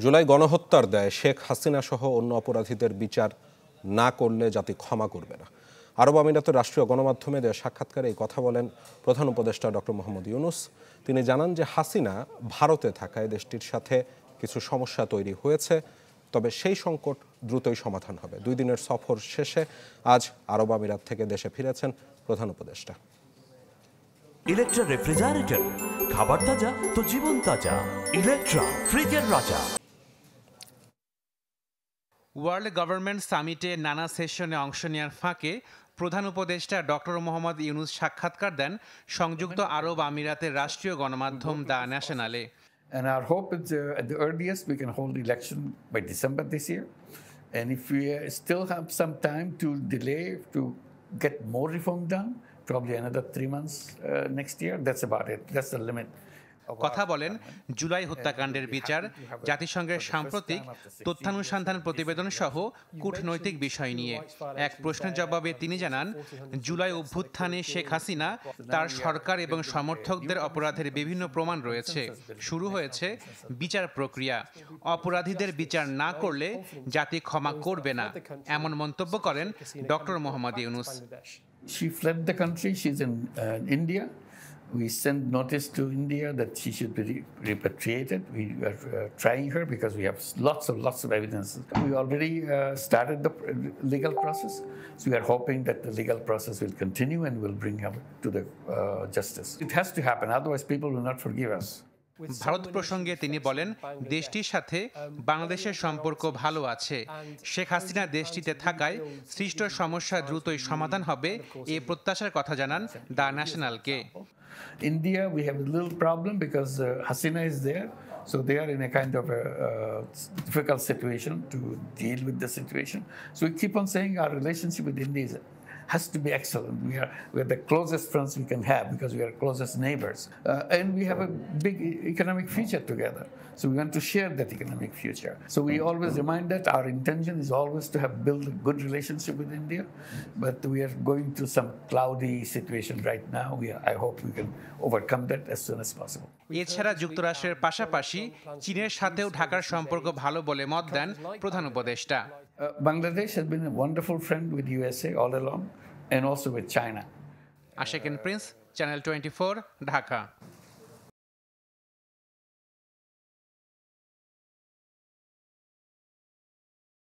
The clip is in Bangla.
জুলাই গণহত্যার দায়ে শেখ হাসিনা সহ অন্য অপরাধীদের বিচার না করলে জাতি ক্ষমা করবে না। আরব আমিরাতের রাষ্ট্রীয় গণমাধ্যমে দেওয়া সাক্ষাৎকারে এই কথা বলেন প্রধান উপদেষ্টা ডক্টর মোহাম্মদ ইউনূস। তিনি জানান যে হাসিনা ভারতে থাকায় দেশটির সাথে কিছু সমস্যা তৈরি হয়েছে, তবে সেই সংকট দ্রুতই সমাধান হবে। 2 দিনের সফর শেষে আজ আরব আমিরাত থেকে দেশে ফিরেছেন প্রধান উপদেষ্টা। ইলেকট্রা রেফ্রিজারেটর, খাবার তাজা তো জীবন তাজা। ইলেকট্রা, ফ্রিজের রাজা। ওয়ার্ল্ড গভর্নমেন্ট সামিটে নানা সেশনে অংশ নেওয়ার ফাঁকে প্রধান উপদেষ্টা ডক্টর মোহাম্মদ ইউনূস সাক্ষাৎকার দেন সংযুক্ত আরব আমিরাতের রাষ্ট্রীয় গণমাধ্যম the ন্যাশনালে। And our hope is at the earliest we can hold the election by December this year. And if we still have some time to delay to get more reform done, probably another 3 months next year, that's about it. That's the limit. কথা বলেন জুলাই হত্যাকাণ্ডের বিচার, জাতিসংঘের সাম্প্রতিক তথ্যানুসন্ধান প্রতিবেদন সহ কূটনৈতিক বিষয় নিয়ে। এক প্রশ্নের জবাবে তিনি জানান, জুলাই অভ্যুত্থানে শেখ হাসিনা, তার সরকার এবং সমর্থকদের অপরাধের বিভিন্ন প্রমাণ রয়েছে। শুরু হয়েছে বিচার প্রক্রিয়া। অপরাধীদের বিচার না করলে জাতি ক্ষমা করবে না, এমন মন্তব্য করেন doctor Mohammad Yunus. She fled the country. She's in India. We sent notice to India that she should be repatriated. We are trying her because we have lots of evidence. We already started the legal process, so we are hoping that the legal process will continue and will bring her to the justice. It has to happen, otherwise people will not forgive us. Bharat প্রসঙ্গে তিনি বলেন, দেশটির সাথে বাংলাদেশের সম্পর্ক ভালো আছে। শেখ হাসিনা দেশটিতে থাকায় সৃষ্ট সমস্যা দ্রুতই সমাধান হবে, এই প্রত্যাশার কথা জানান the ন্যাশনালকে। India, we have a little problem because Hasina is there, so they are in a kind of a difficult situation to deal with the situation. So we keep on saying our relationship with India has to be excellent. We are the closest friends we can have because we are closest neighbors, and we have a big economic future together. So we want to share that economic future. So we always remind that our intention is always to have built a good relationship with India, but we are going through some cloudy situation right now. I hope we can overcome that as soon as possible. এছাড়া যুক্তরাষ্ট্রের পাশাপাশি চীনের সাথেও ঢাকার সম্পর্ক ভালো বলে মত দেন প্রধান উপদেষ্টা। Bangladesh has been a wonderful friend with USA all along, and also with China. Ashik Prince, channel 24, Dhaka.